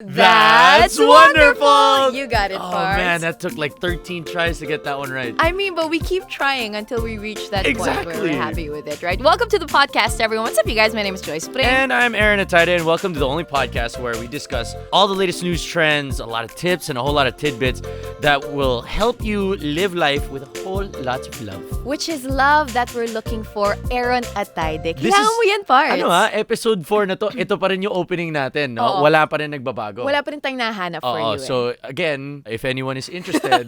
That's wonderful! You got it, Oh Parts. man, that took like 13 tries to get that one right. I mean, but we keep trying until we reach that point where Exactly. we're happy with it, right? Welcome to the podcast, everyone. What's up, you guys? My name is Joyce. Pring. And I'm Aaron Atayde, and welcome to the only podcast where we discuss all the latest news trends, a lot of tips, and a whole lot of tidbits that will help you live life with a whole lot of love. Which is love that we're looking for, Aaron Atayde. This Kailangan is- mo yan, Parts. Episode 4 na to, ito pa rin yung opening natin, no? Oo. Wala pa rin nagbabago. Wala pa rin tayong nahanap for you. So again, if anyone is interested,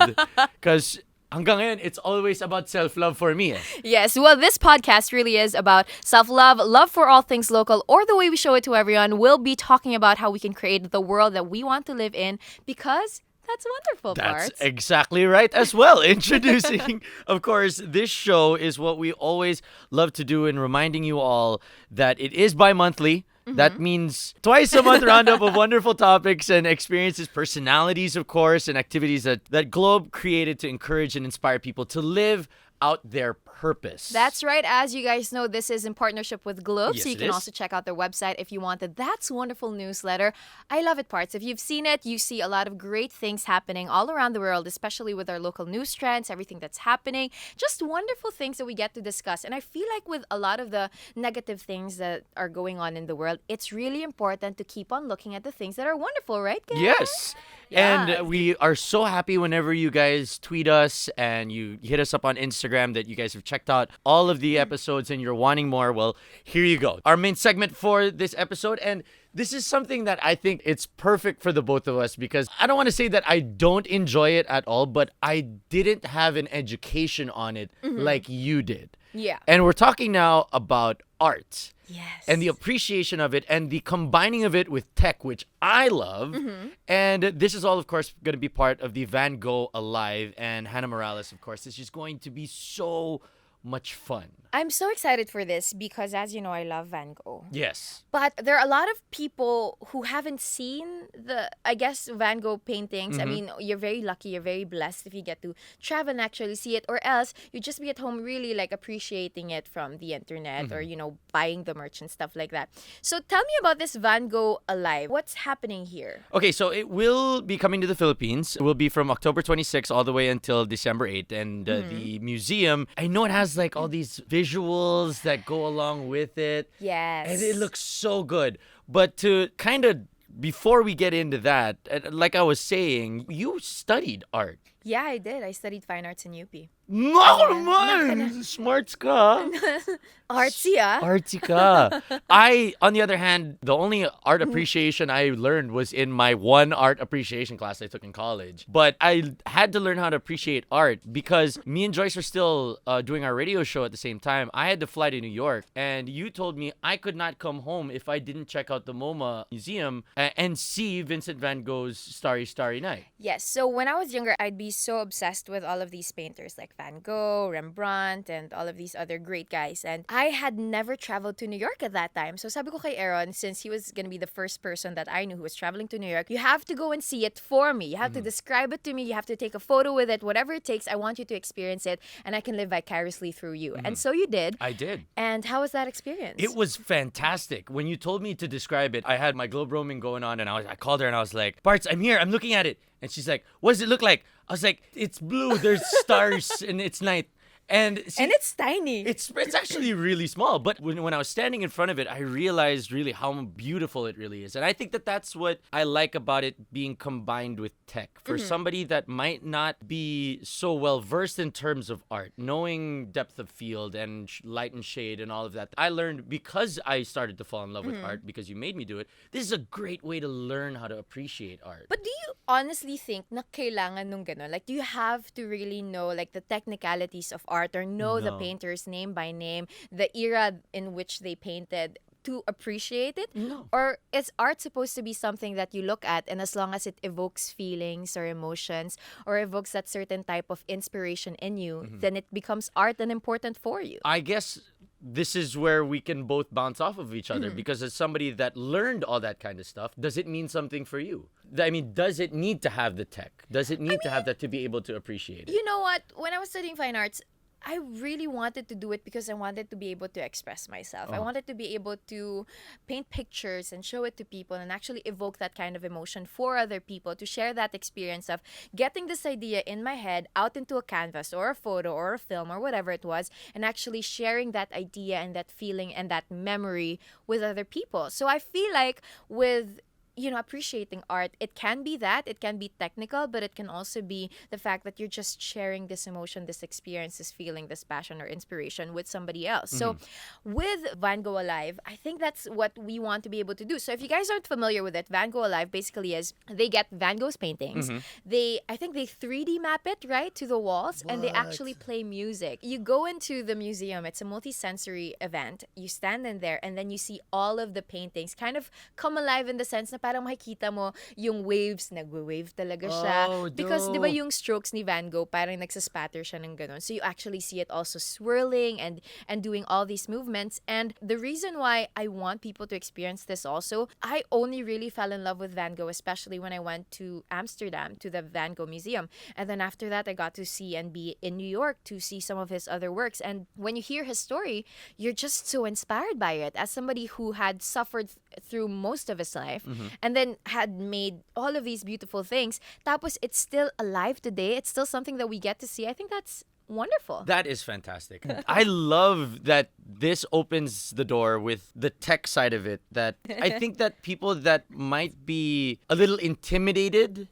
because hanggang ngayon, it's always about self-love for me. Yes, well, this podcast really is about self-love, love for all things local, or the way we show it to everyone. We'll be talking about how we can create the world that we want to live in because that's wonderful, That's Parts. exactly right as well. Introducing, of course, this show is what we always love to do in reminding you all that it is bi-monthly. That means twice a month roundup of wonderful topics and experiences, personalities, of course, and activities that Globe created to encourage and inspire people to live out their purpose. That's right. As you guys know, this is in partnership with Globe, Yes, so you it can is. also check out their website if you want the That's Wonderful newsletter. I love it, Parts. If you've seen it, you see a lot of great things happening all around the world, especially with our local news trends, everything that's happening. Just wonderful things that we get to discuss. And I feel like with a lot of the negative things that are going on in the world, it's really important to keep on looking at the things that are wonderful, right, guys? Yes. Yeah. And we are so happy whenever you guys tweet us and you hit us up on Instagram that you guys have checked out all of the episodes and you're wanting more. Well, here you go. Our main segment for this episode. And this is something that I think it's perfect for the both of us because I don't want to say that I don't enjoy it at all, but I didn't have an education on it like you did. Yeah. And we're talking now about art. Yes. And the appreciation of it and the combining of it with tech, which I love. And this is all, of course, going to be part of the Van Gogh Alive. And Hannah Morales, of course, is just going to be so much fun. I'm so excited for this because, as you know, I love Van Gogh. Yes. But there are a lot of people who haven't seen I guess, Van Gogh paintings. I mean, you're very lucky, you're very blessed if you get to travel and actually see it. Or else, you just be at home really, like, appreciating it from the internet or, buying the merch and stuff like that. So tell me about this Van Gogh Alive. What's happening here? Okay, so it will be coming to the Philippines. It will be from October 26th all the way until December 8th. And the museum, I know it has like all these visuals that go along with it. Yes. And it looks so good. But to kind of, before we get into that, like I was saying, you studied art. Yeah, I did. I studied fine arts in UP. No, man! Smarts ka. Artsy, ah. Artsy ka. I, on the other hand, the only art appreciation I learned was in my one art appreciation class I took in college. But I had to learn how to appreciate art because me and Joyce are still doing our radio show at the same time. I had to fly to New York, and you told me I could not come home if I didn't check out the MoMA Museum and see Vincent van Gogh's Starry, Starry Night. Yes, so when I was younger, I'd be so obsessed with all of these painters like Van Gogh, Rembrandt, and all of these other great guys. And I had never traveled to New York at that time. So sabi ko kay Aaron, since he was gonna be the first person that I knew who was traveling to New York, you have to go and see it for me. You have to describe it to me. You have to take a photo with it. Whatever it takes, I want you to experience it, and I can live vicariously through you. And so you did. I did. And how was that experience? It was fantastic. When you told me to describe it, I had my globe roaming going on, and I called her and I was like, "Parts, I'm here. I'm looking at it." And she's like, "What does it look like?" I was like, "It's blue. There's stars, and it's night." And see, And it's tiny. it's actually really small. But when I was standing in front of it, I realized really how beautiful it really is. And I think that that's what I like about it being combined with tech. For somebody that might not be so well versed in terms of art, knowing depth of field and light and shade and all of that, I learned because I started to fall in love with art because you made me do it. This is a great way to learn how to appreciate art. But do you honestly think na kailangan nung ganon? Like, do you have to really know, like, the technicalities of art or know the No. painters name by name, the era in which they painted to appreciate it? No. Or is art supposed to be something that you look at and as long as it evokes feelings or emotions or evokes that certain type of inspiration in you, then it becomes art and important for you? I guess this is where we can both bounce off of each other because as somebody that learned all that kind of stuff, does it mean something for you? I mean, does it need to have the tech? Does it need to have that to be able to appreciate it? You know what? When I was studying fine arts, I really wanted to do it because I wanted to be able to express myself. I wanted to be able to paint pictures and show it to people and actually evoke that kind of emotion for other people, to share that experience of getting this idea in my head out into a canvas or a photo or a film or whatever it was, and actually sharing that idea and that feeling and that memory with other people. So I feel like with appreciating art, it can be that, it can be technical, but it can also be the fact that you're just sharing this emotion, this experience, this feeling, this passion or inspiration with somebody else. So with Van Gogh Alive, I think that's what we want to be able to do. So if you guys aren't familiar with it, Van Gogh Alive basically is they get Van Gogh's paintings. I think they 3D map it, right, to the walls, and they actually play music. You go into the museum, it's a multi-sensory event. You stand in there and then you see all of the paintings kind of come alive in the sense na parang makikita mo yung waves, nagwe-wave talaga siya. Because, di ba yung strokes ni Van Gogh, parang nagsaspatter siya ng ganun. So you actually see it also swirling and doing all these movements. And the reason why I want people to experience this also, I only really fell in love with Van Gogh, especially when I went to Amsterdam, to the Van Gogh Museum. And then after that, I got to see and be in New York to see some of his other works. And when you hear his story, you're just so inspired by it. As somebody who had suffered through most of his life and then had made all of these beautiful things, tapos it's still alive today. It's still something that we get to see. I think that's wonderful. That is fantastic. I love that this opens the door with the tech side of it, that I think that people that might be a little intimidated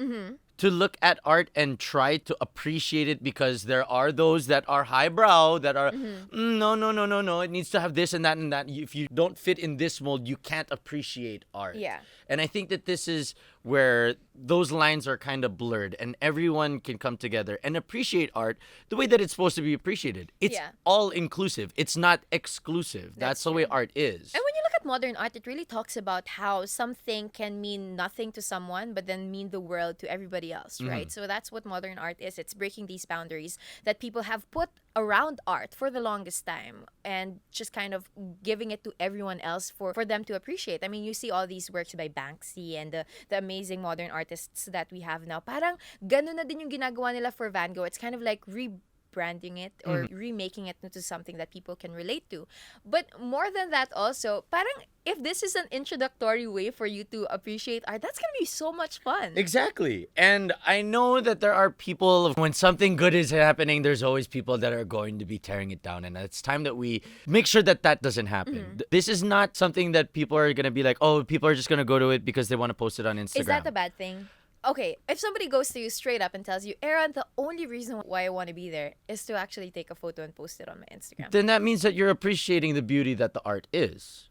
to look at art and try to appreciate it, because there are those that are highbrow, that are, no, it needs to have this and that and that. If you don't fit in this mold, you can't appreciate art. Yeah. And I think that this is where those lines are kind of blurred and everyone can come together and appreciate art the way that it's supposed to be appreciated. It's all inclusive. It's not exclusive. That's the way art is. And when you look at modern art, it really talks about how something can mean nothing to someone, but then mean the world to everybody else, right? So that's what modern art is. It's breaking these boundaries that people have put around art for the longest time and just kind of giving it to everyone else for them to appreciate. I mean, you see all these works by Banksy and the amazing modern artists that we have now. Parang ganun na din yung ginagawa nila for Van Gogh. It's kind of like rebranding it or remaking it into something that people can relate to. But more than that also, parang if this is an introductory way for you to appreciate art, that's going to be so much fun. Exactly. And I know that there are people, when something good is happening, there's always people that are going to be tearing it down. And it's time that we make sure that that doesn't happen. This is not something that people are going to be like, oh, people are just going to go to it because they want to post it on Instagram. Is that a bad thing? Okay, if somebody goes to you straight up and tells you, Aaron, the only reason why I want to be there is to actually take a photo and post it on my Instagram. Then that means that you're appreciating the beauty that the art is.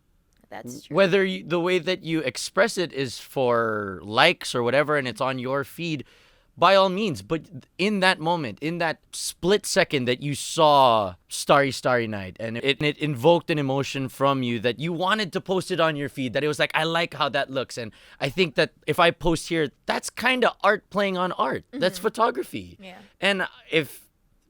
That's true. Whether the way that you express it is for likes or whatever and it's on your feed, by all means. But in that moment, in that split second that you saw Starry, Starry Night, and it invoked an emotion from you that you wanted to post it on your feed, that it was like, I like how that looks. And I think that if I post here, that's kind of art playing on art. That's photography. Yeah. And if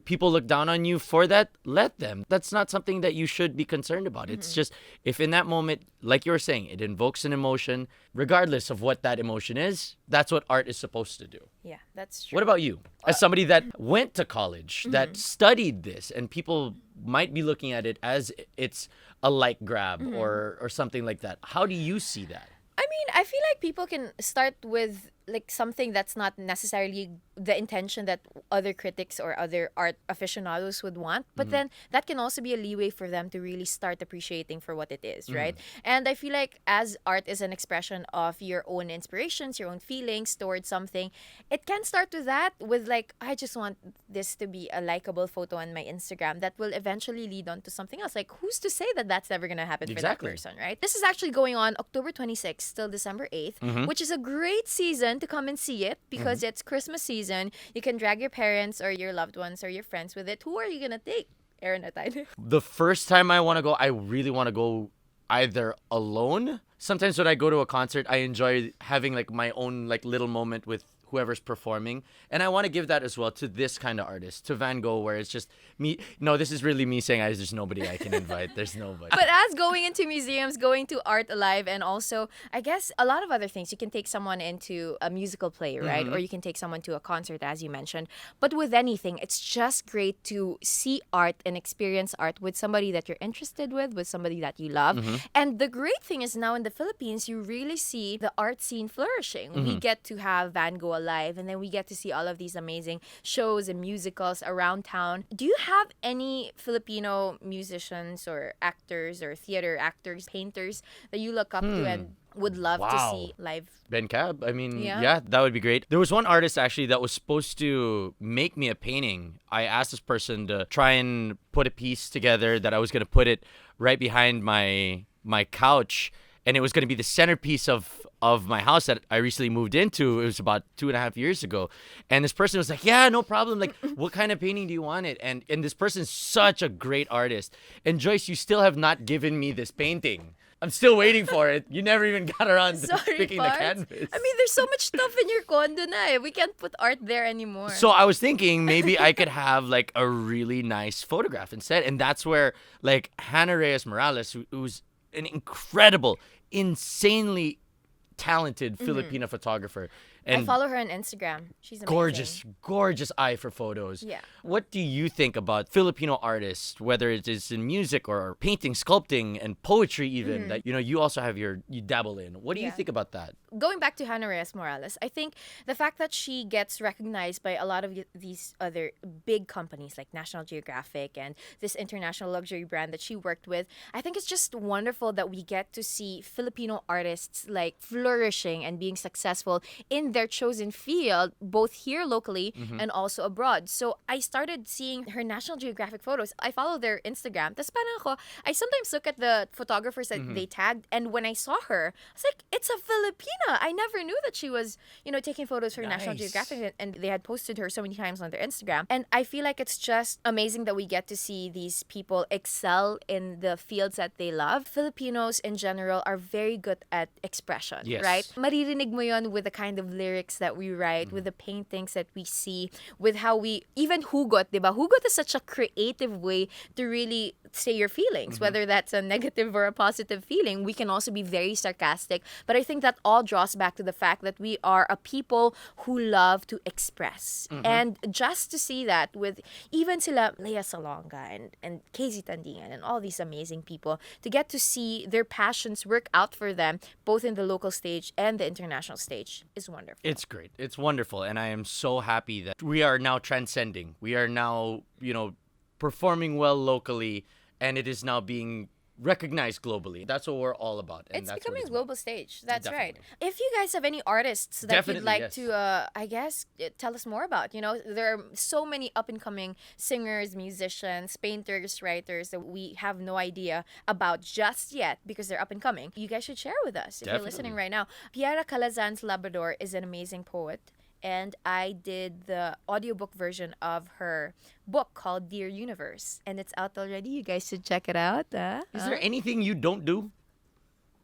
people look down on you for that, let them. That's not something that you should be concerned about. It's just, if in that moment, like you were saying, it invokes an emotion, regardless of what that emotion is, that's what art is supposed to do. Yeah, that's true. What about you? As somebody that went to college, that studied this, and people might be looking at it as it's a like grab or something like that. How do you see that? I mean, I feel like people can start with like something that's not necessarily the intention that other critics or other art aficionados would want, but then that can also be a leeway for them to really start appreciating for what it is, right? And I feel like as art is an expression of your own inspirations, your own feelings towards something, it can start with that, with like, I just want this to be a likable photo on my Instagram that will eventually lead on to something else. Like, who's to say that that's never going to happen for that person, right? This is actually going on October 26th till December 8th, which is a great season to come and see it because it's Christmas season. You can drag your parents or your loved ones or your friends with it. Who are you gonna take, Aaron Atayde? The first time I want to go, I really want to go either alone. Sometimes when I go to a concert, I enjoy having like my own like little moment with whoever's performing. And I want to give that as well to this kind of artist, to Van Gogh, where it's just me. No, this is really me saying there's nobody I can invite. There's nobody. But as going into museums, going to Art Alive, and also, I guess, a lot of other things. You can take someone into a musical play, right? Or you can take someone to a concert, as you mentioned. But with anything, it's just great to see art and experience art with somebody that you're interested with somebody that you love. And the great thing is now in the Philippines, you really see the art scene flourishing. We get to have Van Gogh Alive, and then we get to see all of these amazing shows and musicals around town. Do you have any Filipino musicians or actors or theater actors, painters that you look up to and would love to see live? Ben Cab. I mean, yeah, that would be great. There was one artist actually that was supposed to make me a painting. I asked this person to try and put a piece together that I was going to put it right behind my couch, and it was going to be the centerpiece of my house that I recently moved into. It was about 2.5 years ago. And this person was like, yeah, no problem. Like, what kind of painting do you want it? And this person's such a great artist. And Joyce, you still have not given me this painting. I'm still waiting for it. You never even got around to picking the canvas. I mean, there's so much stuff in your condo na eh. We can't put art there anymore. So I was thinking maybe I could have like a really nice photograph instead. And that's where like Hannah Reyes Morales, who's an incredible, insanely talented Filipina photographer. And I follow her on Instagram. She's amazing. Gorgeous eye for photos. Yeah. What do you think about Filipino artists, whether it is in music or painting, sculpting, and poetry even, that, you also have you dabble in? What do you think about that? Going back to Hannah Reyes Morales, I think the fact that she gets recognized by a lot of these other big companies like National Geographic and this international luxury brand that she worked with, I think it's just wonderful that we get to see Filipino artists like flourishing and being successful in their chosen field, both here locally and also abroad. So I started seeing her National Geographic photos. I follow their Instagram. Tas parang ako, I sometimes look at the photographers that they tagged, and when I saw her, I was like, it's a Filipina. I never knew that she was, taking photos for National Geographic, and they had posted her so many times on their Instagram. And I feel like it's just amazing that we get to see these people excel in the fields that they love. Filipinos in general are very good at expression, right? Maririnig mo yun with the kind of lyrics that we write, with the paintings that we see, with how we, even hugot, diba? Hugot is such a creative way to really say your feelings, whether that's a negative or a positive feeling. We can also be very sarcastic, but I think that all draws back to the fact that we are a people who love to express. And just to see that with even sila Lea Salonga and Casey Tandingan and all these amazing people, to get to see their passions work out for them, both in the local stage and the international stage, is wonderful. It's great. It's wonderful. And I am so happy that we are now transcending. We are now, performing well locally, and it is now being recognized globally. That's what we're all about. And it's that's becoming a global stage. That's Definitely. right. If you guys have any artists that you'd like to, tell us more about. There are so many up-and-coming singers, musicians, painters, writers that we have no idea about just yet because they're up-and-coming. You guys should share with us if you're listening right now. Piera Calazan's Labrador is an amazing poet. And I did the audiobook version of her book called Dear Universe. And it's out already. You guys should check it out. Is there anything you don't do?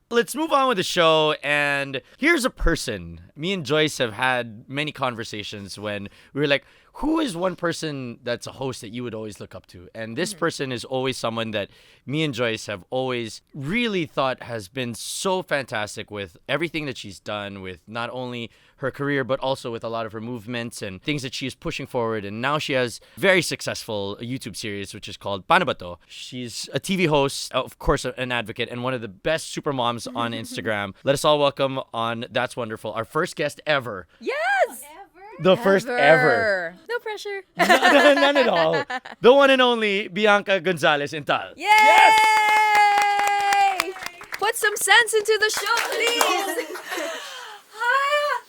Let's move on with the show. And here's a person. Me and Joyce have had many conversations when we were like, who is one person that's a host that you would always look up to? And this person is always someone that me and Joyce have always really thought has been so fantastic with everything that she's done, with not only her career, but also with a lot of her movements and things that she is pushing forward. And now she has very successful YouTube series, which is called Paano Ba To? She's a TV host, of course, an advocate, and one of the best super moms on Instagram. Let us all welcome on That's Wonderful, our first guest ever. Yes! The first ever. No pressure. None at all. The one and only Bianca Gonzalez-Intal. Yay! Yes! Put some sense into the show, please.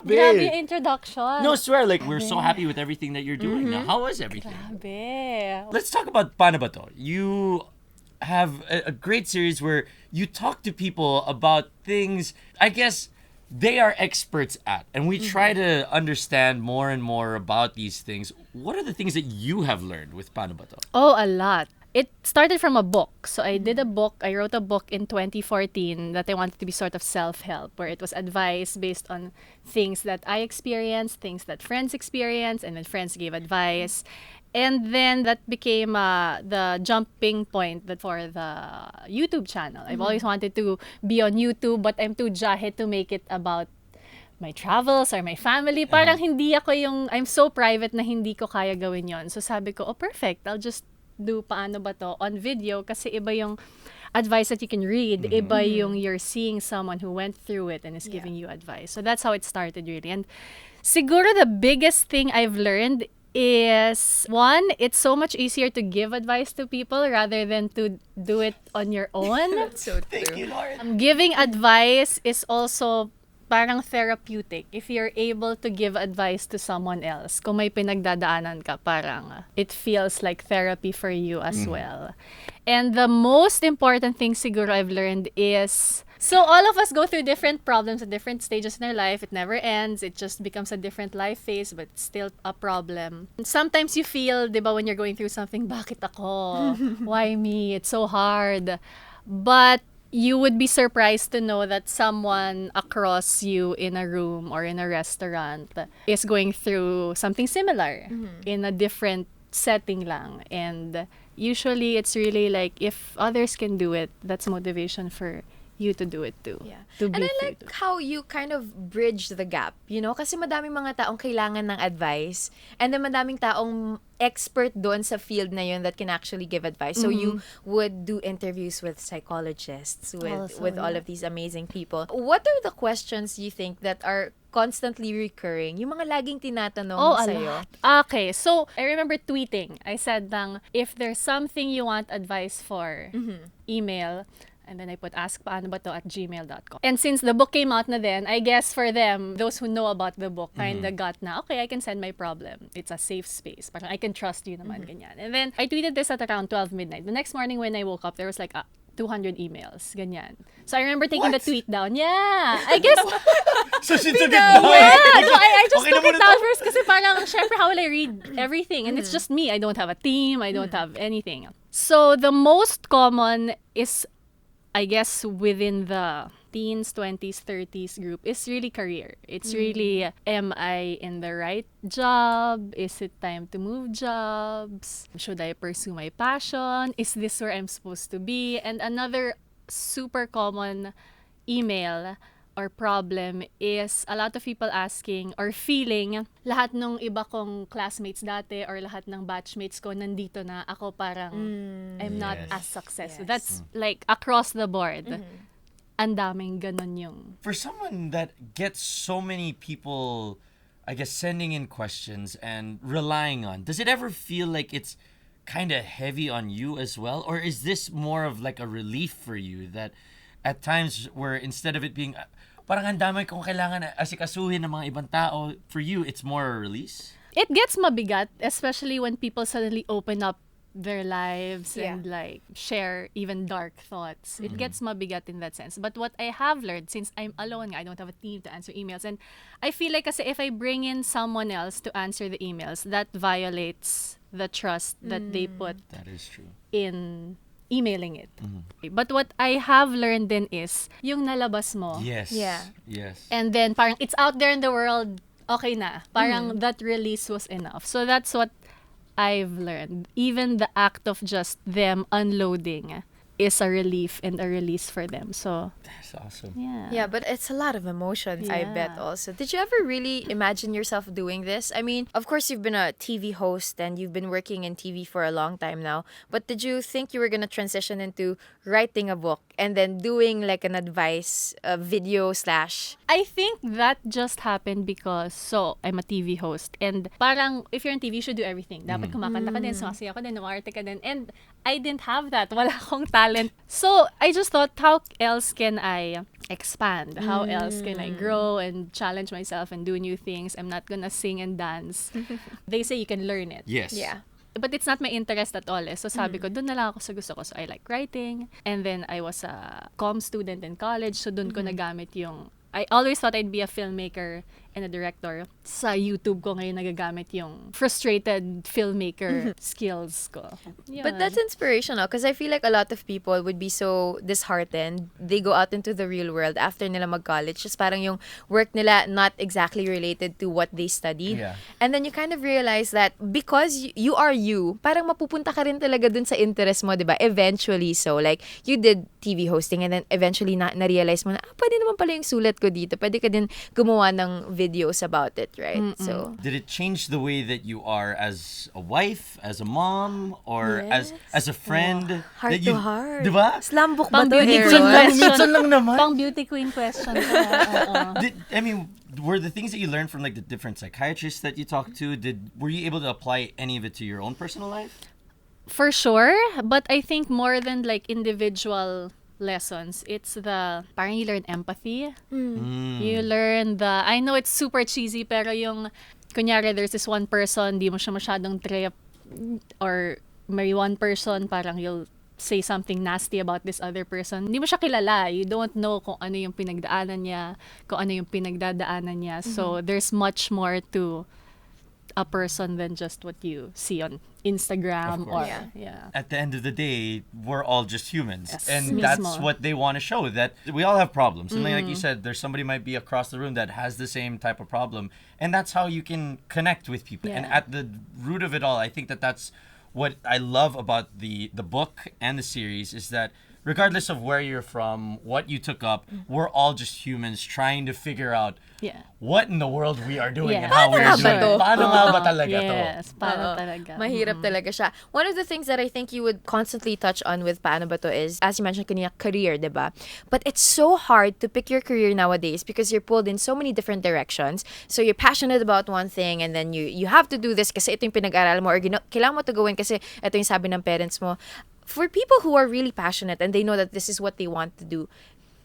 Grabe yung introduction. No, swear, we're so happy with everything that you're doing now. How was everything? Grabe. Let's talk about Paano Ba To? You have a great series where you talk to people about things, I guess, they are experts at. And we try to understand more and more about these things. What are the things that you have learned with Paano Ba To? Oh, a lot. It started from a book. So I did a book. I wrote a book in 2014 that I wanted to be sort of self-help, where it was advice based on things that I experienced, things that friends experienced, and then friends gave advice. And then that became the jumping point for the YouTube channel. I've always wanted to be on YouTube, but I'm too jahe to make it about my travels or my family. Parang hindi ako I'm so private na hindi ko kaya gawin yon. So sabi ko, oh perfect, I'll just do paano ba to on video kasi iba yung advice that you can read. Iba yung you're seeing someone who went through it and is giving you advice. So that's how it started really. And siguro the biggest thing I've learned is, one, it's so much easier to give advice to people rather than to do it on your own. That's so true. Thank you, Lord. Giving advice is also parang therapeutic if you're able to give advice to someone else. Kung may pinagdadaanan ka, parang it feels like therapy for you as well. And the most important thing siguro I've learned is, so all of us go through different problems at different stages in our life. It never ends. It just becomes a different life phase, but still a problem. Sometimes you feel, di ba, when you're going through something, bakit ako? Why me? It's so hard. But you would be surprised to know that someone across you in a room or in a restaurant is going through something similar in a different setting lang. And usually it's really like, if others can do it, that's motivation for you to do it too. Yeah. To And be I free like to. how you kind of bridge the gap, you know? Kasi madaming mga taong kailangan ng advice, and then madaming taong expert doon sa field na yun that can actually give advice. So you would do interviews with psychologists, with all of these amazing people. What are the questions you think that are constantly recurring? Yung mga laging tinatanong A sa'yo. lot. Okay, so I remember tweeting. I said if there's something you want advice for, email. And then I put askpaanobato@gmail.com. And since the book came out na then, I guess for them, those who know about the book, kinda got na, okay, I can send my problem. It's a safe space. Parang I can trust you naman, ganyan. And then I tweeted this at around 12 midnight. The next morning when I woke up, there was like 200 emails, ganyan. So I remember taking the tweet down. Yeah, I guess. So she took it down. Yeah, so I just Okay took naman it down ito. first kasi parang, syempre, how will I read everything? And it's just me. I don't have a team. I don't have anything. So the most common is, I guess, within the teens, 20s, 30s group is really career. It's really, am I in the right job? Is it time to move jobs? Should I pursue my passion? Is this where I'm supposed to be? And another super common email or problem is a lot of people asking or feeling lahat ng iba kong classmates dati or lahat ng batchmates ko nandito na, ako parang I'm not Yes. as successful. Yes. That's like across the board. Ang daming ganun yung... For someone that gets so many people, I guess, sending in questions and relying on, does it ever feel like it's kind of heavy on you as well? Or is this more of like a relief for you that at times where instead of it being parang ang dami kong kailangan asikasuhin ng mga ibang tao, for you, it's more a release? It gets mabigat, especially when people suddenly open up their lives Yeah. and like share even dark thoughts. It gets mabigat in that sense. But what I have learned, since I'm alone, I don't have a team to answer emails, and I feel like kasi if I bring in someone else to answer the emails, that violates the trust that they put That is true. in emailing it. But what I have learned then is yung nalabas mo. Yes. Yeah. Yes. And then parang it's out there in the world, okay na. Parang that release was enough. So that's what I've learned. Even the act of just them unloading is a relief and a release for them. So, That's awesome. yeah. Yeah, but it's a lot of emotions, I bet Yeah. also. Did you ever really imagine yourself doing this? I mean, of course, you've been a TV host and you've been working in TV for a long time now. But did you think you were going to transition into writing a book and then doing like an advice video slash... I think that just happened because, so, I'm a TV host. And parang, if you're on TV, you should do everything. Dapat kumakanta ka din, sumasayaw ka din, umarte ka din. And I didn't have that. Wala akong talent. So, I just thought, how else can I expand? How else can I grow and challenge myself and do new things? I'm not gonna sing and dance. They say you can learn it. Yes. Yeah. But it's not my interest at all. Eh. So sabi ko, doon na lang ako sa gusto ko. So I like writing. And then I was a comm student in college. So doon ko nagamit yung... I always thought I'd be a filmmaker and a director. Sa YouTube ko ngayon nagagamit yung frustrated filmmaker skills ko. But that's inspirational because I feel like a lot of people would be so disheartened. They go out into the real world after nila mag-college. Just parang yung work nila not exactly related to what they studied. Yeah. And then you kind of realize that because you are you, parang mapupunta ka rin talaga dun sa interest mo, di ba? Eventually. So like, you did TV hosting and then eventually na-realize mo na, pwede naman pala yung sulat ko dito. Pwede ka din gumawa ng videos about it, right? So Did it change the way that you are as a wife, as a mom, or as a friend? heart that to you, heart. Di ba? Slam book ba Pang to, beauty Aaron? queen question. Minsan lang naman. Pang beauty queen question. I mean, were the things that you learned from like the different psychiatrists that you talked to, were you able to apply any of it to your own personal life? For sure, but I think more than like individual lessons, it's the parang you learn empathy. You learn I know it's super cheesy, pero yung kunyari there's this one person, di mo siya masyadong trip, or may one person parang you'll say something nasty about this other person. Hindi mo siya kilala. You don't know kung ano yung pinagdaanan niya, kung ano yung pinagdadaanan niya. So there's much more to a person than just what you see on Instagram Of course. or yeah. At the end of the day, we're all just humans. Yes. And Mismo. that's what they want to show, that we all have problems. And like you said, there's somebody might be across the room that has the same type of problem. And that's how you can connect with people. And Yeah. at the root of it all, I think that that's what I love about the book and the series, is that regardless of where you're from, what you took up, we're all just humans trying to figure out Yeah. what in the world we are doing Yeah. and how we're Paano doing nga ba it. to? Paano nga ba talaga to? Yes, paano Oo. talaga. Mahirap talaga siya. One of the things that I think you would constantly touch on with Paano Ba To is, as you mentioned kanina, career, diba? But it's so hard to pick your career nowadays because you're pulled in so many different directions. So you're passionate about one thing and then you have to do this kasi ito yung pinag-aral mo or kailangan mo to gawin kasi ito yung sabi ng parents mo. For people who are really passionate and they know that this is what they want to do,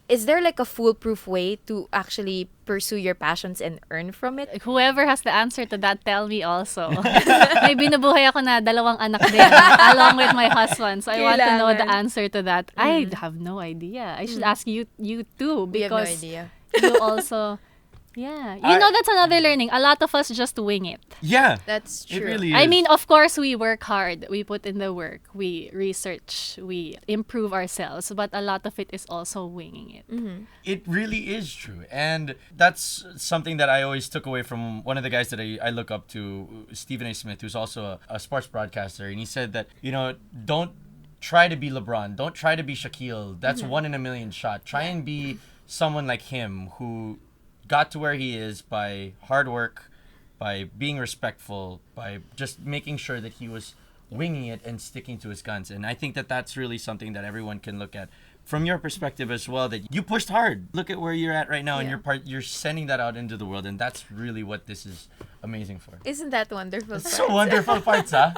is there like a foolproof way to actually pursue your passions and earn from it? Whoever has the answer to that, tell me also. May binubuhay ako na 2 anak din along with my husband. So I want to know the Kailangan. answer to that. I have no idea. I should ask you too, We have no because idea. you also that's another learning. A lot of us just wing it. Yeah. That's It true. really is. I mean, of course, we work hard. We put in the work. We research. We improve ourselves. But a lot of it is also winging it. It really is true. And that's something that I always took away from one of the guys that I look up to, Stephen A. Smith, who's also a sports broadcaster. And he said that, don't try to be LeBron. Don't try to be Shaquille. That's 1 in a million shot. Try and be someone like him who got to where he is by hard work, by being respectful, by just making sure that he was winging it and sticking to his guns. And I think that that's really something that everyone can look at from your perspective as well, that you pushed hard. Look at where you're at right now, and you're sending that out into the world, and that's really what this is amazing for. Isn't that wonderful? It's so wonderful parts, huh?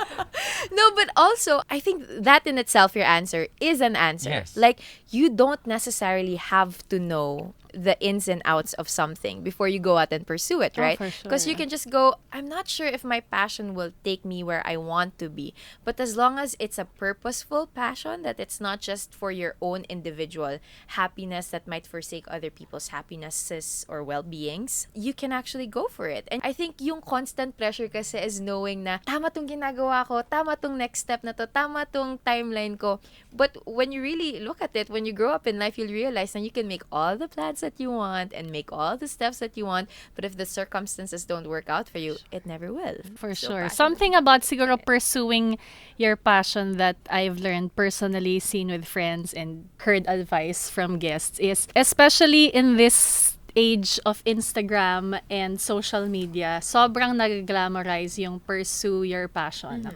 No, but also, I think that in itself, your answer is an answer. Yes. Like, you don't necessarily have to know the ins and outs of something before you go out and pursue it, right? for sure. Because you can just go, I'm not sure if my passion will take me where I want to be. But as long as it's a purposeful passion, that it's not just for your own individual happiness that might forsake other people's happinesses or well-beings, you can actually go for it. And I think yung constant pressure kasi is knowing na tama tong ginagawa ko, tama tong next step na to, tama tong timeline ko. But when you really look at it, when you grow up in life, you'll realize that you can make all the plans that you want and make all the steps that you want, but if the circumstances don't work out for you, it never will. For So sure. passionate. Something about siguro pursuing your passion that I've learned personally, seen with friends, and heard advice from guests is, especially in this age of Instagram and social media, sobrang nag-glamorize yung pursue your passion.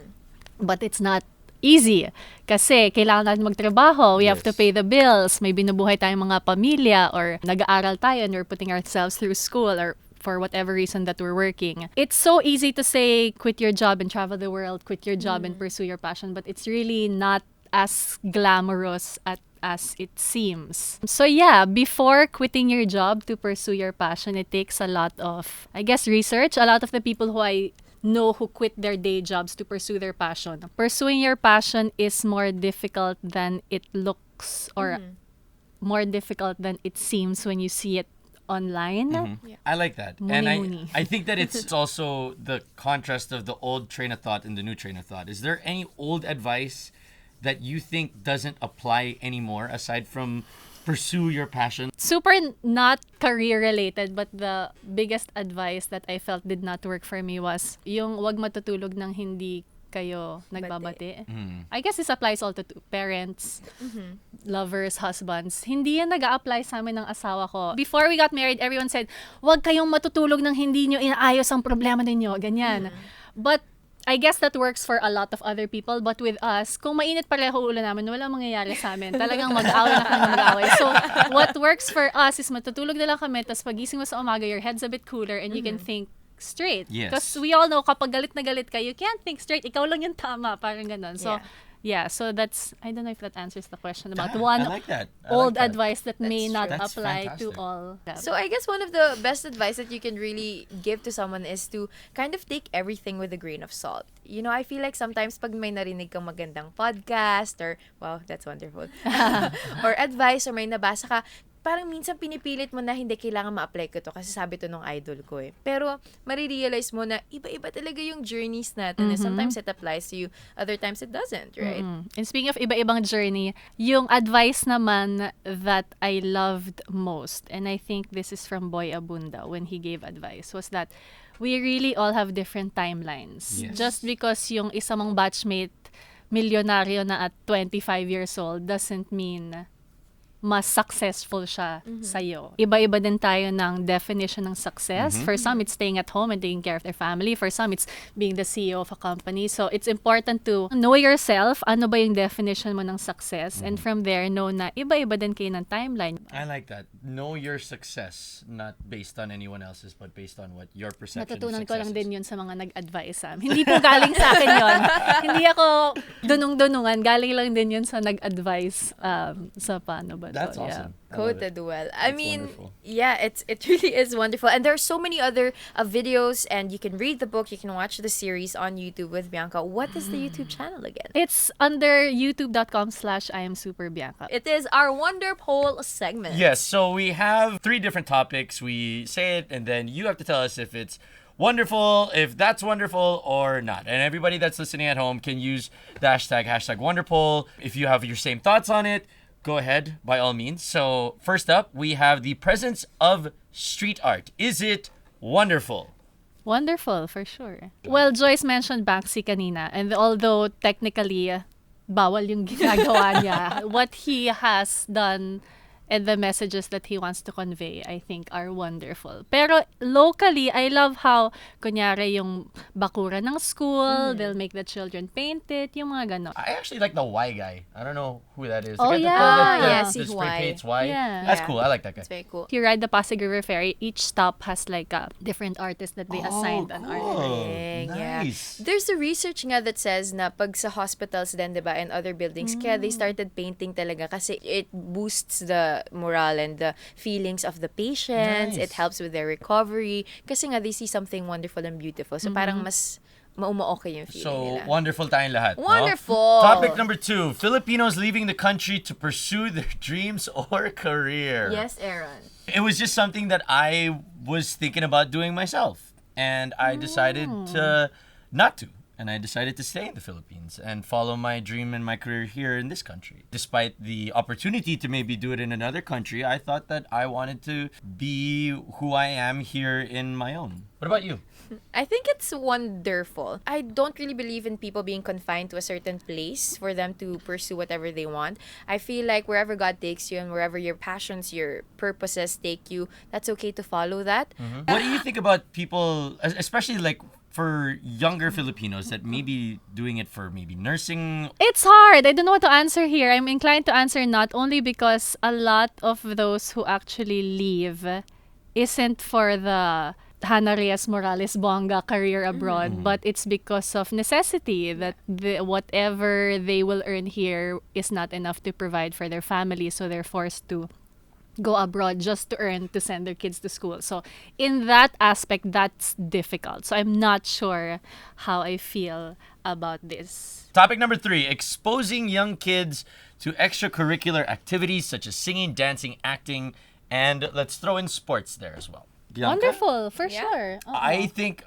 But it's not easy. Kasi kailangan natin magtrabaho. We have to Yes. pay the bills. May binubuhay tayong mga pamilya, or nag-aaral tayo and we're putting ourselves through school, or for whatever reason that we're working. It's so easy to say, quit your job and travel the world, quit your job and pursue your passion, but it's really not as glamorous as it seems. So yeah, before quitting your job to pursue your passion, it takes a lot of, I guess, research. A lot of the people who I know who quit their day jobs to pursue their passion. Pursuing your passion is more difficult than it looks, or more difficult than it seems when you see it online. I like that. Muni And muni. I think that it's also the contrast of the old train of thought and the new train of thought. Is there any old advice that you think doesn't apply anymore aside from pursue your passion? Super not career related, but the biggest advice that I felt did not work for me was yung wag matutulog ng hindi kayo nagbabati. I guess this applies also to parents, lovers, husbands. Hindi yan nag-a-apply sa amin ng asawa ko. Before we got married, everyone said, wag kayong matutulog ng hindi nyo inaayos ang problema ninyo. Ganyan. But I guess that works for a lot of other people, but with us, kung mainit pareho ulo namin, walang mangyayari sa amin. Talagang mag-aaway na kami mag-aaway. So, what works for us is matutulog na lang kami, tapos pagising mo sa umaga, your head's a bit cooler, and you can think straight. Yes. Because we all know, kapag galit na galit ka, you can't think straight. Ikaw lang yung tama. Parang ganun. So, yeah, so that's, I don't know if that answers the question about one I like that. I old like that. advice that may not That's apply fantastic. to all. So I guess one of the best advice that you can really give to someone is to kind of take everything with a grain of salt. You know, I feel like sometimes pag may narinig kang magandang podcast or, wow, that's wonderful, or advice or may nabasa ka, parang minsan pinipilit mo na hindi kailangan ma-apply ko to kasi sabi to nung idol ko eh. Pero marirealize mo na iba-iba talaga yung journeys natin. And sometimes it applies to you, other times it doesn't, right? And speaking of iba-ibang journey, yung advice naman that I loved most, and I think this is from Boy Abunda when he gave advice, was that we really all have different timelines. Yes. Just because yung isa mong batchmate milyonaryo na at 25 years old doesn't mean mas successful siya sa'yo. Iba-iba din tayo ng definition ng success. For some, it's staying at home and taking care of their family. For some, it's being the CEO of a company. So, it's important to know yourself. Ano ba yung definition mo ng success? And from there, know na iba-iba din kayo ng timeline. I like that. Know your success, not based on anyone else's, but based on what your perception Natutunan of ko success lang is. din yun sa mga nag-advise sa amin. Hindi po galing sa akin yun. Hindi ako dunung-dunungan. Galing lang din yun sa nag-advise sa paano ba. That's So, awesome. I love it. Quoted well. I That's mean, wonderful. yeah, it really is wonderful. And there are so many other videos, and you can read the book, you can watch the series on YouTube with Bianca. What is the YouTube channel again? It's under youtube.com/IamSuperBianca. It is our Wonder Poll segment. Yes, so we have 3 different topics. We say it, and then you have to tell us if it's wonderful, if that's wonderful or not. And everybody that's listening at home can use the hashtag #WonderPoll. If you have your same thoughts on it, go ahead, by all means. So, first up, we have the presence of street art. Is it wonderful? Wonderful, for sure. Well, Joyce mentioned Banksy kanina, and although technically bawal yung ginagawa niya, what he has done and the messages that he wants to convey, I think, are wonderful. Pero locally, I love how, kunyari, yung bakura ng school, they'll make the children paint it, yung mga ganon. I actually like the Y guy. I don't know who that is. Oh, The guy yeah. that Yeah, the si spray Y. paints Y. Yeah. That's Yeah. cool. I like that guy. It's very cool. If you ride the Pasig River Ferry, each stop has like a different artist that they assigned an artist. Galing, yeah. Nice. There's a research nga that says na pag sa hospitals din, diba, and other buildings, kaya they started painting talaga kasi it boosts the morale and the feelings of the patients. Nice. It helps with their recovery. Kasi nga, they see something wonderful and beautiful. So, parang mas mauma-okay yung feeling So, nila. wonderful tayong lahat. no? Wonderful! Topic number 2. Filipinos leaving the country to pursue their dreams or career. Yes, Aaron. It was just something that I was thinking about doing myself. And I decided to not to. And I decided to stay in the Philippines and follow my dream and my career here in this country. Despite the opportunity to maybe do it in another country, I thought that I wanted to be who I am here in my own. What about you? I think it's wonderful. I don't really believe in people being confined to a certain place for them to pursue whatever they want. I feel like wherever God takes you and wherever your passions, your purposes take you, that's okay to follow that. What do you think about people, especially like for younger Filipinos that may be doing it for maybe nursing? It's hard. I don't know what to answer here. I'm inclined to answer not only because a lot of those who actually leave isn't for the Hannah Reyes Morales Bonga career abroad, but it's because of necessity that whatever they will earn here is not enough to provide for their family, so they're forced to go abroad just to earn to send their kids to school. So in that aspect, that's difficult. So I'm not sure how I feel about this. Topic number 3, exposing young kids to extracurricular activities such as singing, dancing, acting, And let's throw in sports there as well. Bianca? Wonderful, for Yeah. sure. I think,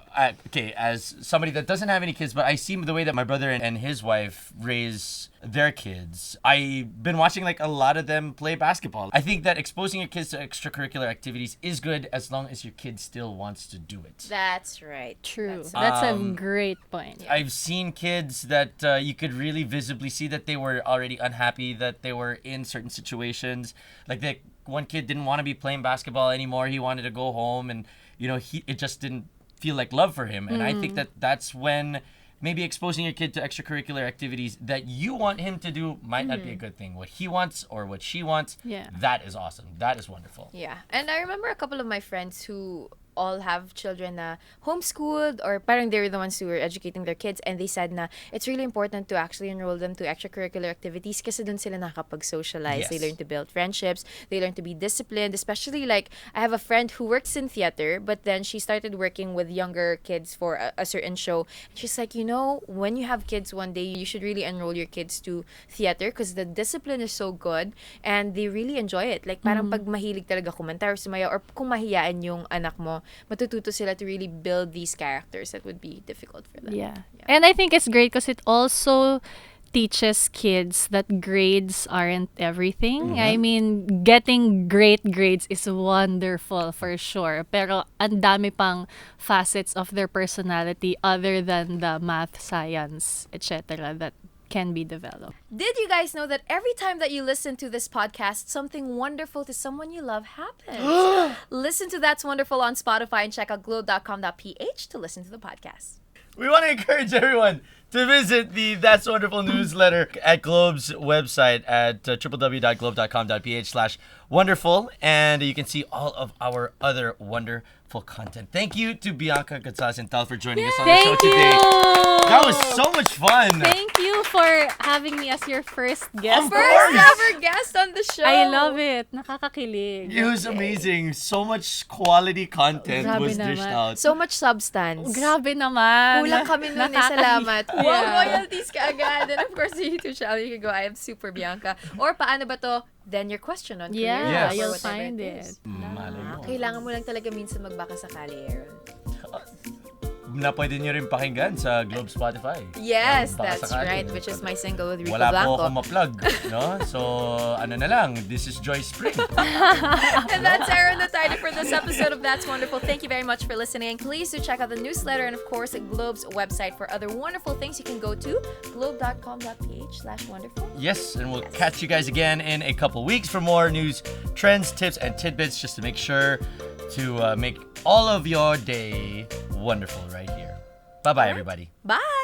okay, as somebody that doesn't have any kids, but I see the way that my brother and his wife raise their kids. I've been watching like a lot of them play basketball. I think that exposing your kids to extracurricular activities is good as long as your kid still wants to do it. That's right. True. That's That's a great point. I've seen kids that you could really visibly see that they were already unhappy, that they were in certain situations. Like one kid didn't want to be playing basketball anymore. He wanted to go home, and it just didn't feel like love for him. And I think that that's when maybe exposing your kid to extracurricular activities that you want him to do might not be a good thing. What he wants or what she wants, that is awesome. That is wonderful. Yeah. And I remember a couple of my friends who all have children na homeschooled, or parang they were the ones who were educating their kids, and they said na it's really important to actually enroll them to extracurricular activities kasi dun sila nakakapag-socialize. Yes. They learn to build friendships. They learn to be disciplined, especially like I have a friend who works in theater, but then she started working with younger kids for a certain show. She's like, when you have kids one day, you should really enroll your kids to theater because the discipline is so good and they really enjoy it. Like parang pag mahilig talaga kumanta or sumaya, or kung mahiyaan yung anak mo, matututo sila to really build these characters that would be difficult for them. Yeah. And I think it's great because it also teaches kids that grades aren't everything. I mean, getting great grades is wonderful for sure. Pero ang dami pang facets of their personality other than the math, science, etc. that can be developed. Did you guys know that every time that you listen to this podcast, something wonderful to someone you love happens? Listen to That's Wonderful on Spotify and check out globe.com.ph to listen to the podcast. We want to encourage everyone to visit the That's Wonderful newsletter at Globe's website at www.globe.com.ph/wonderful, and you can see all of our other wonderful content. Thank you to Bianca Gonzalez-Intal for joining us on the show Thank you. today. That was so much fun. Thank you for having me as your first guest. Of First course. ever guest on the show. I love it. Nakakakilig. It was amazing. So much quality content Grabe was dished naman. out. So much substance. Grabe naman. Kulang kami nun eh. Salamat. Wow, royalties ka agad. And of course, the YouTube channel, you can go, I am Super Bianca. Or paano ba to? Then your question on career. Yeah, Yes. you'll or whatever find is. it. Malay mo. Kailangan mo lang talaga minsan magbaka sakali, Aaron. Na pwede nyo rin pakinggan sa Globe Spotify. Yes, Baka that's sakali. right. Which is my single with Rico Wala Blanco. po akong ma-plug, no? So, ano na lang, this is Joyce Pring. And that's Aaron Atayde for this episode of That's Wonderful. Thank you very much for listening. Please do check out the newsletter and, of course, at Globe's website for other wonderful things. You can go to globe.com.ph/wonderful. Yes, and we'll catch you guys again in a couple weeks for more news, trends, tips, and tidbits just to make sure to make all of your day wonderful right here. Bye-bye, everybody. Bye!